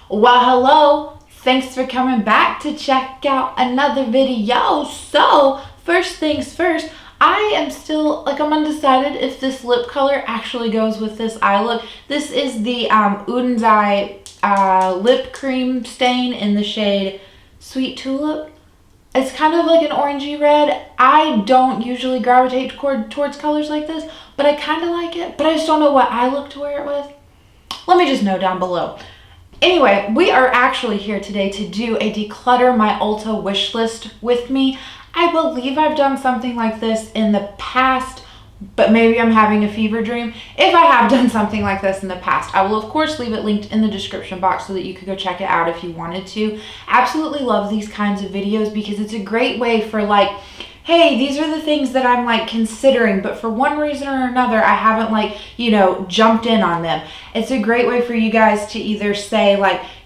Well, hello. Thanks for coming back to check out another video. So, first things first, I am still, I'm undecided if this lip color actually goes with this eye look. This is the Unzai lip cream stain in the shade Sweet Tulip. It's kind of like an orangey red. I don't usually gravitate towards colors like this, but I kind of like it. But I just don't know what eye look to wear it with. Let me just know down below. Anyway, we are actually here today to do a Declutter My Ulta wish list with me. I believe I've done something like this in the past, but maybe I'm having a fever dream. If I have done something like this in the past, I will of course leave it linked in the description box so that you could go check it out if you wanted to. Absolutely love these kinds of videos because it's a great way for hey, these are the things that I'm considering, but for one reason or another, I haven't jumped in on them. It's a great way for you guys to either say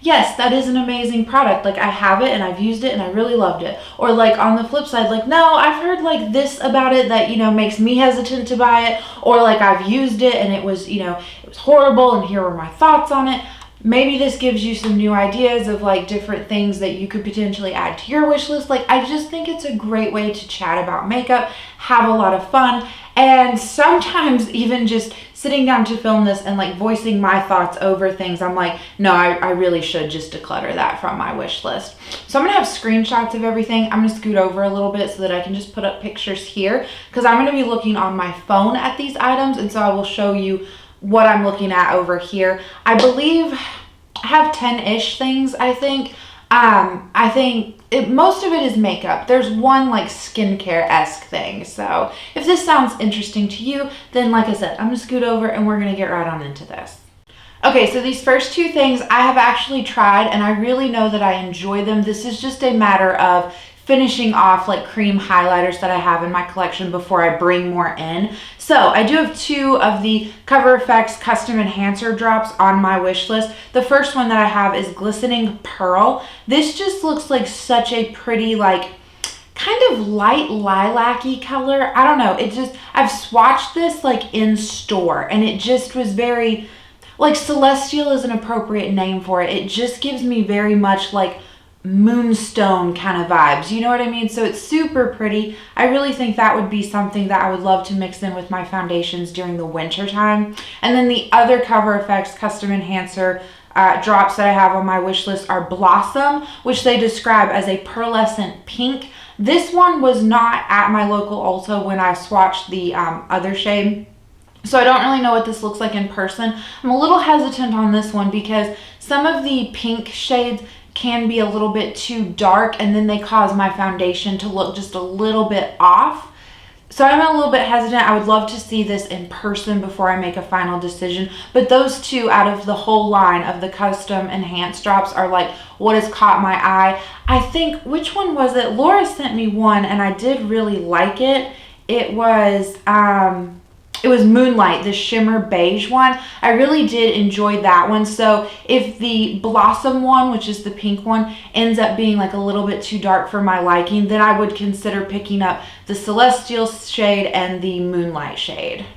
yes, that is an amazing product. I have it and I've used it and I really loved it. Or on the flip side, no, I've heard this about it that, makes me hesitant to buy it. Or I've used it and it was, it was horrible and here were my thoughts on it. Maybe this gives you some new ideas of different things that you could potentially add to your wish list. I just think it's a great way to chat about makeup, have a lot of fun, and sometimes even just sitting down to film this and voicing my thoughts over things. I'm no, I really should just declutter that from my wish list. So I'm gonna have screenshots of everything. I'm gonna scoot over a little bit so that I can just put up pictures here because I'm gonna be looking on my phone at these items, and so I will show you what I'm looking at over here. I believe I have 10-ish things, I think. I think most of it is makeup. There's one skincare-esque thing. So if this sounds interesting to you, then like I said, I'm gonna scoot over and we're gonna get right on into this. Okay, so these first two things I have actually tried and I really know that I enjoy them. This is just a matter of finishing off cream highlighters that I have in my collection before I bring more in. So I do have two of the CoverFX Custom Enhancer Drops on my wish list. The first one that I have is Glistening Pearl. This just looks like such a pretty kind of light lilac-y color. I don't know, I've swatched this in store and it just was very, celestial is an appropriate name for it. It just gives me very much moonstone kind of vibes, you know what I mean? So it's super pretty. I really think that would be something that I would love to mix in with my foundations during the winter time. And then the other CoverFX Custom Enhancer drops that I have on my wish list are Blossom, which they describe as a pearlescent pink. This one was not at my local Ulta when I swatched the other shade, so I don't really know what this looks like in person. I'm a little hesitant on this one because some of the pink shades can be a little bit too dark and then they cause my foundation to look just a little bit off. So I'm a little bit hesitant. I would love to see this in person before I make a final decision. But those two out of the whole line of the custom enhanced drops are what has caught my eye. I think, which one was it? Laura sent me one and I did really like it. It was Moonlight, the shimmer beige one. I really did enjoy that one. So if the Blossom one, which is the pink one, ends up being a little bit too dark for my liking, then I would consider picking up the Celestial shade and the Moonlight shade.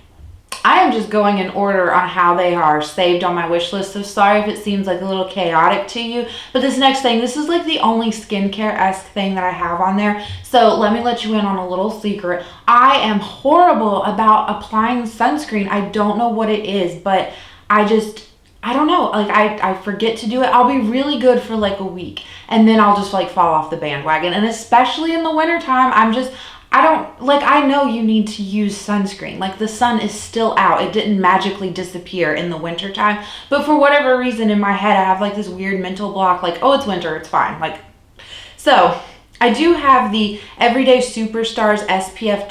I am just going in order on how they are saved on my wish list, so sorry if it seems a little chaotic to you. But this next thing, this is the only skincare-esque thing that I have on there. So let me let you in on a little secret. I am horrible about applying sunscreen. I don't know what it is, but I don't know. I forget to do it. I'll be really good for a week, and then I'll just fall off the bandwagon. And especially in the wintertime, I know you need to use sunscreen. The sun is still out. It didn't magically disappear in the wintertime. But for whatever reason in my head, I have this weird mental block, oh, it's winter, it's fine. So I do have the Everyday Superstars SPF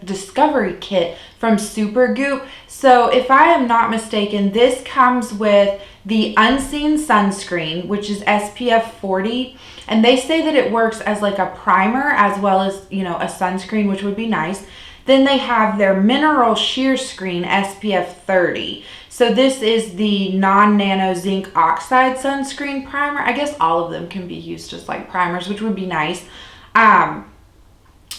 Discovery Kit from SuperGoop. So if I am not mistaken, this comes with the Unseen Sunscreen, which is SPF 40. And they say that it works as a primer as well as, a sunscreen, which would be nice. Then they have their Mineral Sheer Screen SPF 30. So this is the non-nano zinc oxide sunscreen primer. I guess all of them can be used just like primers, which would be nice.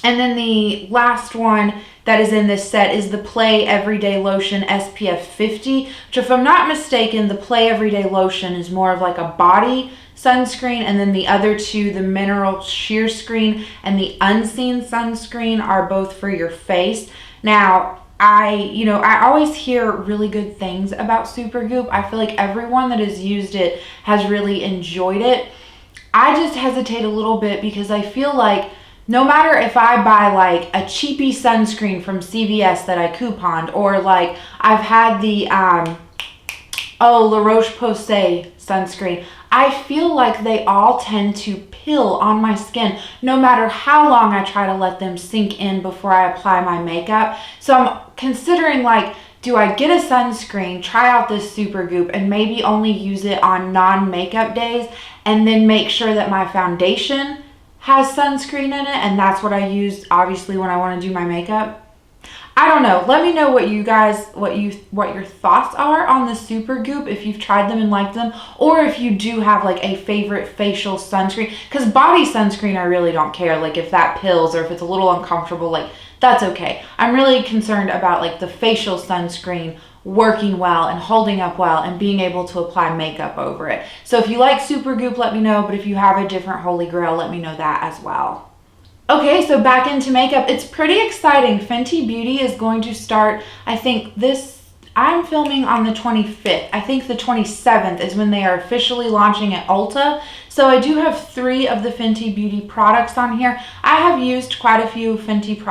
And then the last one that is in this set is the Play Everyday Lotion SPF 50, which if I'm not mistaken, the Play Everyday Lotion is more of like a body sunscreen, and then the other two, the Mineral Sheer Screen and the Unseen Sunscreen, are both for your face. Now, I always hear really good things about SuperGoop. I feel like everyone that has used it has really enjoyed it. I just hesitate a little bit because I feel like no matter if I buy like a cheapy sunscreen from CVS that I couponed, or like I've had the La Roche-Posay sunscreen, I feel like they all tend to pill on my skin no matter how long I try to let them sink in before I apply my makeup. So I'm considering, like, do I get a sunscreen, try out this SuperGoop, and maybe only use it on non-makeup days, and then make sure that my foundation has sunscreen in it, and that's what I use obviously when I want to do my makeup? I don't know. Let me know what you guys, what your thoughts are on the SuperGoop, if you've tried them and liked them, or if you do have like a favorite facial sunscreen. Because body sunscreen, I really don't care. Like if that pills or if it's a little uncomfortable, like that's okay. I'm really concerned about like the facial sunscreen working well and holding up well and being able to apply makeup over it. So if you like SuperGoop, let me know. But if you have a different holy grail, let me know that as well. Okay, so back into makeup. It's pretty exciting. Fenty Beauty is going to start, I think I'm filming on the 25th. I think the 27th is when they are officially launching at Ulta. So I do have 3 of the Fenty Beauty products on here. I have used quite a few Fenty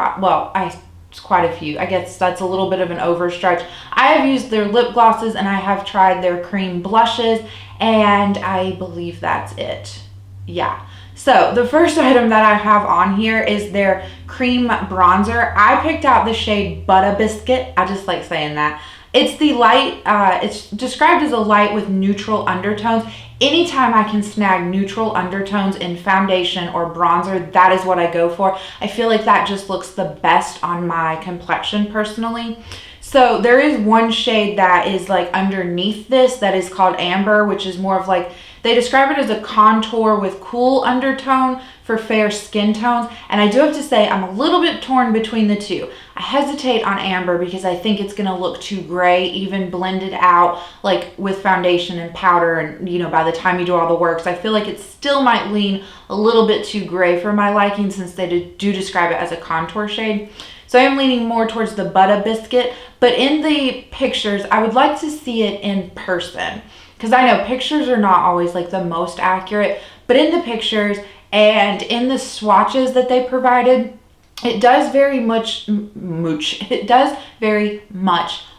quite a few. I guess that's a little bit of an overstretch. I have used their lip glosses and I have tried their cream blushes, and I believe that's it. Yeah. So the first item that I have on here is their cream bronzer. I picked out the shade Butta Biscuit. I just like saying that. It's the light, it's described as a light with neutral undertones. Anytime I can snag neutral undertones in foundation or bronzer, that is what I go for. I feel like that just looks the best on my complexion personally. So there is one shade that is like underneath this that is called Amber, which is more of like, they describe it as a contour with cool undertone for fair skin tones. And I do have to say, I'm a little bit torn between the two. I hesitate on Amber because I think it's gonna look too gray, even blended out like with foundation and powder, and you know, by the time you do all the works, I feel like it still might lean a little bit too gray for my liking, since they do describe it as a contour shade. So I am leaning more towards the Butta Biscuit, but in the pictures, I would like to see it in person. Because I know pictures are not always like the most accurate, but in the pictures and in the swatches that they provided, it does very much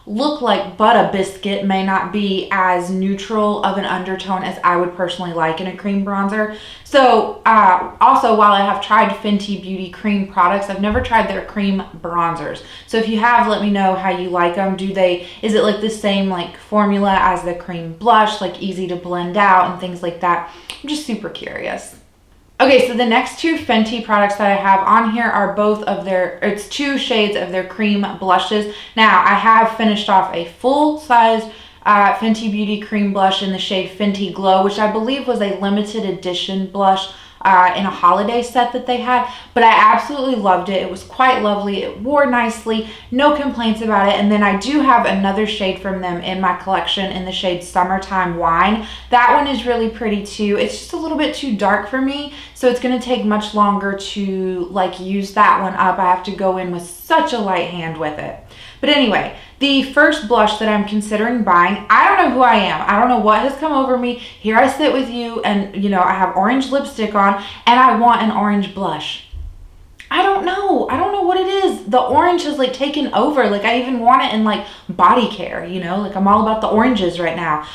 look like Butta Biscuit may not be as neutral of an undertone as I would personally like in a cream bronzer. So also, while I have tried Fenty Beauty cream products, I've never tried their cream bronzers. So if you have, let me know how you like them. Is it like the same like formula as the cream blush, like easy to blend out and things like that? I'm just super curious. Okay, so the next 2 Fenty products that I have on here are both of it's 2 shades of their cream blushes. Now, I have finished off a full-size Fenty Beauty cream blush in the shade Fenty Glow, which I believe was a limited edition blush in a holiday set that they had, but I absolutely loved it. It was quite lovely. It wore nicely, no complaints about it. And then I do have another shade from them in my collection in the shade Summertime Wine. That one is really pretty too. It's just a little bit too dark for me, so it's going to take much longer to like use that one up. I have to go in with such a light hand with it. But anyway, the first blush that I'm considering buying, I don't know who I am. I don't know what has come over me. Here I sit with you and, you know, I have orange lipstick on and I want an orange blush. I don't know. I don't know what it is. The orange has like taken over. Like I even want it in like body care, you know, like I'm all about the oranges right now.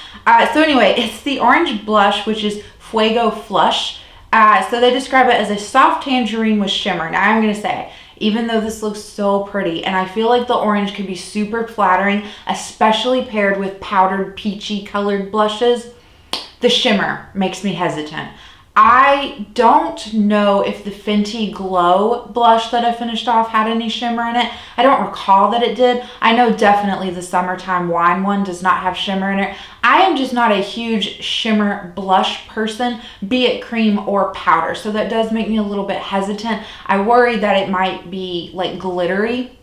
So anyway, it's the orange blush, which is Fuego Flush. So they describe it as a soft tangerine with shimmer. Now I'm going to say, even though this looks so pretty, and I feel like the orange could be super flattering, especially paired with powdered peachy colored blushes, the shimmer makes me hesitant. I don't know if the Fenty Glow blush that I finished off had any shimmer in it. I don't recall that it did. I know definitely the Summertime Wine one does not have shimmer in it. I am just not a huge shimmer blush person, be it cream or powder. So that does make me a little bit hesitant. I worry that it might be like glittery.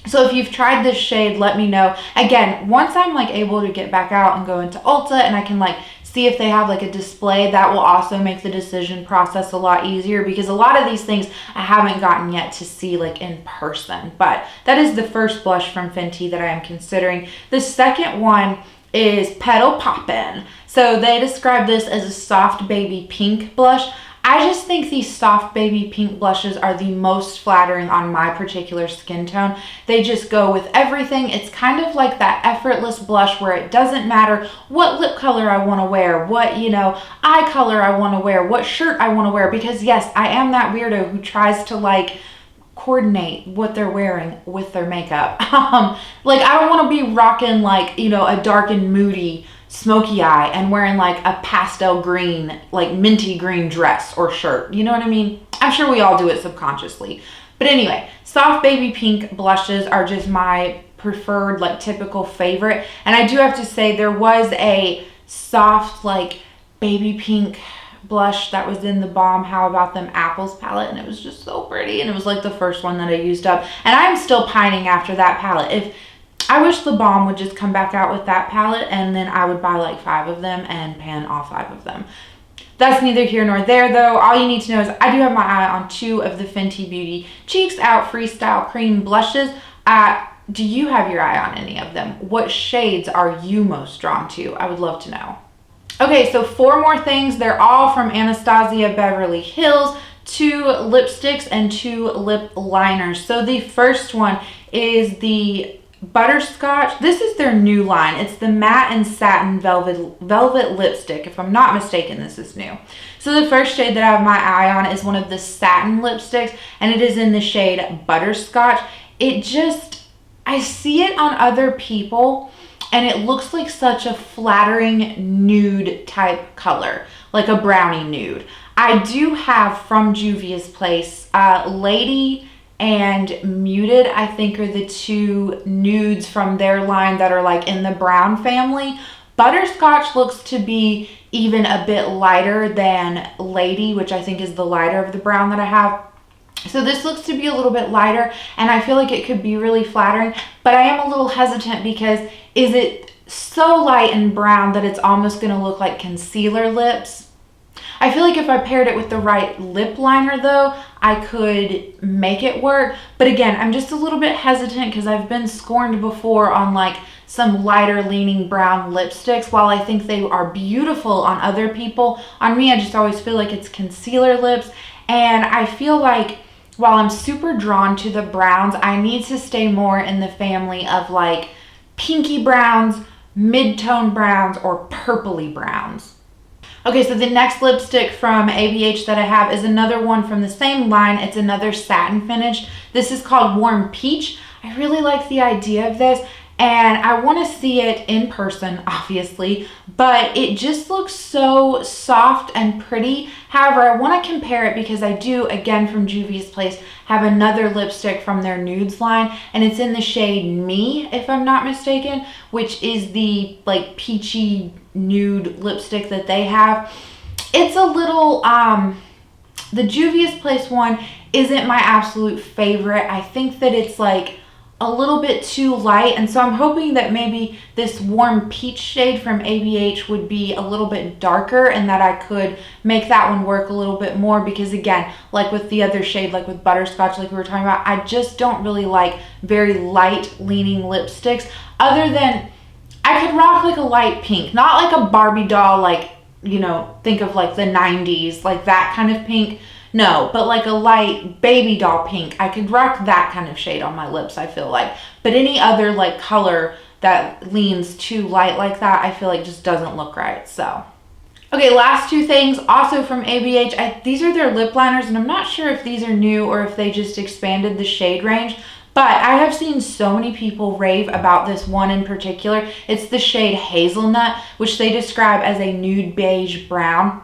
So if you've tried this shade, let me know. Again, once I'm like able to get back out and go into Ulta and I can like see if they have like a display, that will also make the decision process a lot easier, because a lot of these things I haven't gotten yet to see like in person. But that is the first blush from Fenty that I am considering. The second one is Petal Poppin. So they describe this as a soft baby pink blush. I just think these soft baby pink blushes are the most flattering on my particular skin tone. They just go with everything. It's kind of like that effortless blush where it doesn't matter what lip color I want to wear, what, eye color I want to wear, what shirt I want to wear, because yes, I am that weirdo who tries to like coordinate what they're wearing with their makeup. Like I don't want to be rocking like, a dark and moody smoky eye and wearing like a pastel green, like minty green dress or shirt. You know what I mean? I'm sure we all do it subconsciously. But anyway, soft baby pink blushes are just my preferred, like typical favorite. And I do have to say there was a soft like baby pink blush that was in the Balm How About Them Apples palette, and it was just so pretty, and it was like the first one that I used up, and I'm still pining after that palette. I wish the Balm would just come back out with that palette, and then I would buy like 5 of them and pan all 5 of them. That's neither here nor there though. All you need to know is I do have my eye on 2 of the Fenty Beauty Cheeks Out Freestyle Cream blushes. Do you have your eye on any of them? What shades are you most drawn to? I would love to know. Okay, so 4 more things. They're all from Anastasia Beverly Hills. 2 lipsticks and 2 lip liners. So the first one is the Butterscotch. This is their new line. It's the matte and satin velvet lipstick. If I'm not mistaken, this is new. So the first shade that I have my eye on is one of the satin lipsticks, and it is in the shade Butterscotch. I see it on other people, and it looks like such a flattering nude type color, like a brownie nude. I do have from Juvia's Place, Lady and Muted, I think, are the 2 nudes from their line that are like in the brown family. Butterscotch looks to be even a bit lighter than Lady, which I think is the lighter of the brown that I have. So this looks to be a little bit lighter, and I feel like it could be really flattering, but I am a little hesitant because is it so light and brown that it's almost going to look like concealer lips? I feel like if I paired it with the right lip liner though, I could make it work. But again, I'm just a little bit hesitant because I've been scorned before on like some lighter leaning brown lipsticks. While I think they are beautiful on other people, on me I just always feel like it's concealer lips. And I feel like while I'm super drawn to the browns, I need to stay more in the family of like pinky browns, mid-tone browns, or purpley browns. Okay, so the next lipstick from ABH that I have is another one from the same line. It's another satin finish. This is called Warm Peach. I really like the idea of this, and I want to see it in person, obviously, but it just looks so soft and pretty. However, I want to compare it because I do, again from Juvia's Place, have another lipstick from their nudes line, and it's in the shade Me, if I'm not mistaken, which is the like peachy nude lipstick that they have. It's a little, the Juvia's Place one isn't my absolute favorite. I think that it's like a little bit too light, and so I'm hoping that maybe this Warm Peach shade from ABH would be a little bit darker and that I could make that one work a little bit more, because again, like with the other shade, like with Butterscotch, like we were talking about, I just don't really like very light leaning lipsticks. Other than I could rock like a light pink, not like a Barbie doll, like, think of like the 90s, like that kind of pink. No, but like a light baby doll pink. I could rock that kind of shade on my lips, I feel like. But any other like color that leans too light like that, I feel like just doesn't look right. So, okay, last 2 things, also from ABH. These are their lip liners, and I'm not sure if these are new or if they just expanded the shade range. But I have seen so many people rave about this one in particular. It's the shade Hazelnut, which they describe as a nude beige brown.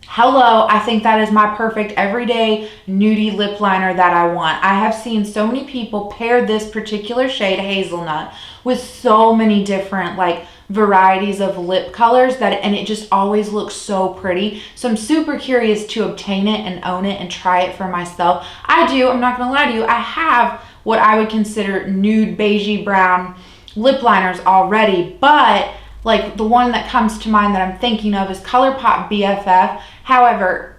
Hello, I think that is my perfect everyday nudie lip liner that I want. I have seen so many people pair this particular shade, hazelnut, with so many different like varieties of lip colors and it just always looks so pretty. So I'm super curious to obtain it and own it and try it for myself. I'm not gonna lie to you, I have what I would consider nude beigey brown lip liners already, but like the one that comes to mind that I'm thinking of is ColourPop BFF. However,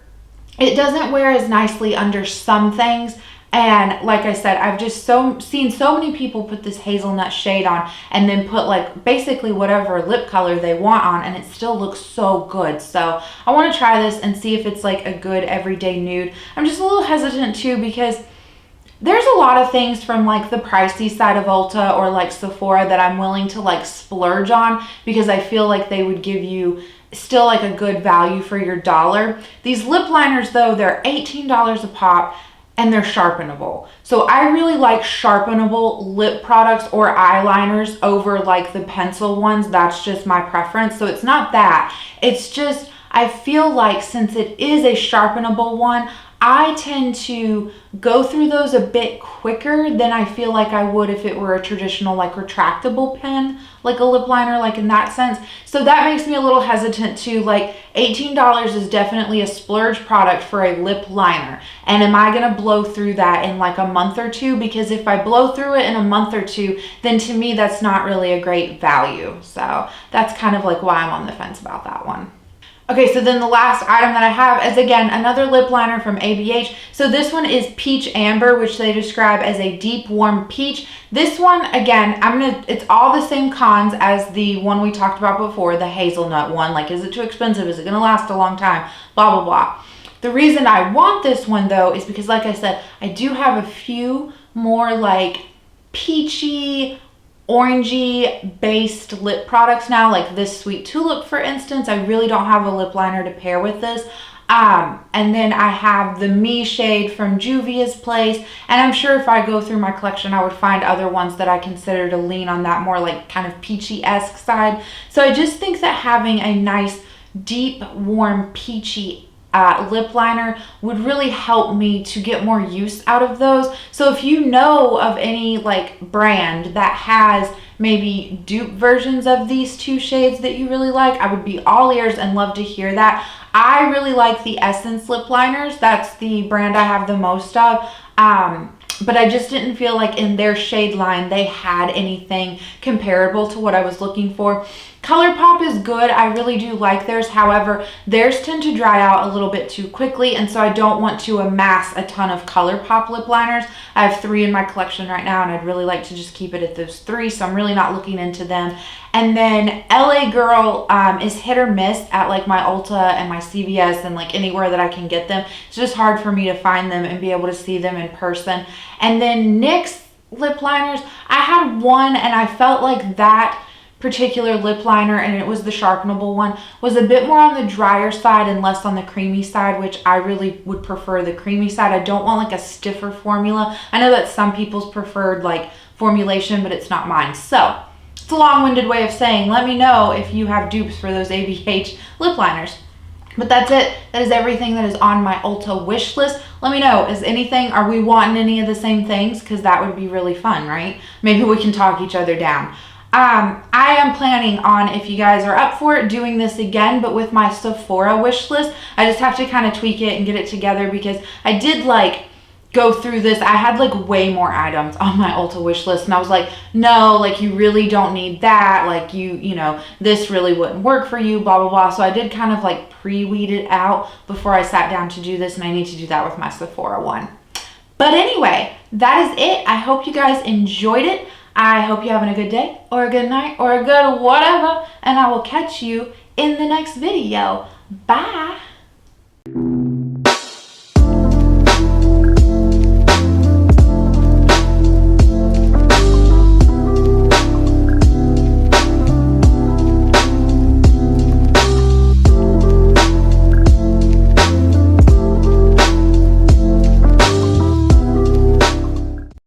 it doesn't wear as nicely under some things. And like I said, I've just seen so many people put this hazelnut shade on and then put like basically whatever lip color they want on, and it still looks so good. So I want to try this and see if it's like a good everyday nude. I'm just a little hesitant too because there's a lot of things from like the pricey side of Ulta or like Sephora that I'm willing to like splurge on because I feel like they would give you still like a good value for your dollar. These lip liners though, they're $18 a pop and they're sharpenable. So I really like sharpenable lip products or eyeliners over like the pencil ones. That's just my preference. So it's not that. It's just I feel like since it is a sharpenable one, I tend to go through those a bit quicker than I feel like I would if it were a traditional like retractable pen, like a lip liner, like in that sense. So that makes me a little hesitant too. Like $18 is definitely a splurge product for a lip liner. And am I gonna blow through that in like a month or two? Because if I blow through it in a month or two, then to me that's not really a great value. So that's kind of like why I'm on the fence about that one. Okay, so then the last item that I have is again another lip liner from ABH. So this one is Peach Amber, which they describe as a deep warm peach. This one, again, it's all the same cons as the one we talked about before, the hazelnut one. Like, is it too expensive? Is it gonna last a long time? Blah, blah, blah. The reason I want this one though is because, like I said, I do have a few more like peachy, orangey based lip products now, like this Sweet Tulip for instance. I really don't have a lip liner to pair with this. And then I have the Me shade from Juvia's Place, and I'm sure if I go through my collection I would find other ones that I consider to lean on that more like kind of peachy-esque side. So I just think that having a nice deep warm peachy lip liner would really help me to get more use out of those. So if you know of any like brand that has maybe dupe versions of these two shades that you really like, I would be all ears and love to hear that. I really like the Essence lip liners. That's the brand I have the most of. But I just didn't feel like in their shade line they had anything comparable to what I was looking for. ColourPop is good. I really do like theirs. However, theirs tend to dry out a little bit too quickly, and so I don't want to amass a ton of ColourPop lip liners. I have 3 in my collection right now, and I'd really like to just keep it at those 3, so I'm really not looking into them. And then LA Girl is hit or miss at like my Ulta and my CVS and like anywhere that I can get them. It's just hard for me to find them and be able to see them in person. And then NYX lip liners, I had one and I felt like that particular lip liner, and it was the sharpenable one, was a bit more on the drier side and less on the creamy side, which I really would prefer the creamy side. I don't want like a stiffer formula. I know that's some people's preferred like formulation, but it's not mine. So it's a long-winded way of saying, let me know if you have dupes for those ABH lip liners. But that's it. That is everything that is on my Ulta wish list. Let me know, are we wanting any of the same things? Because that would be really fun, right? Maybe we can talk each other down. I am planning on, if you guys are up for it, doing this again, but with my Sephora wish list. I just have to kind of tweak it and get it together because I did like go through this. I had like way more items on my Ulta wish list, and I was like, no, like you really don't need that. Like you know, this really wouldn't work for you, blah, blah, blah. So I did kind of like pre-weed it out before I sat down to do this, and I need to do that with my Sephora one. But anyway, that is it. I hope you guys enjoyed it. I hope you're having a good day or a good night or a good whatever, and I will catch you in the next video. Bye.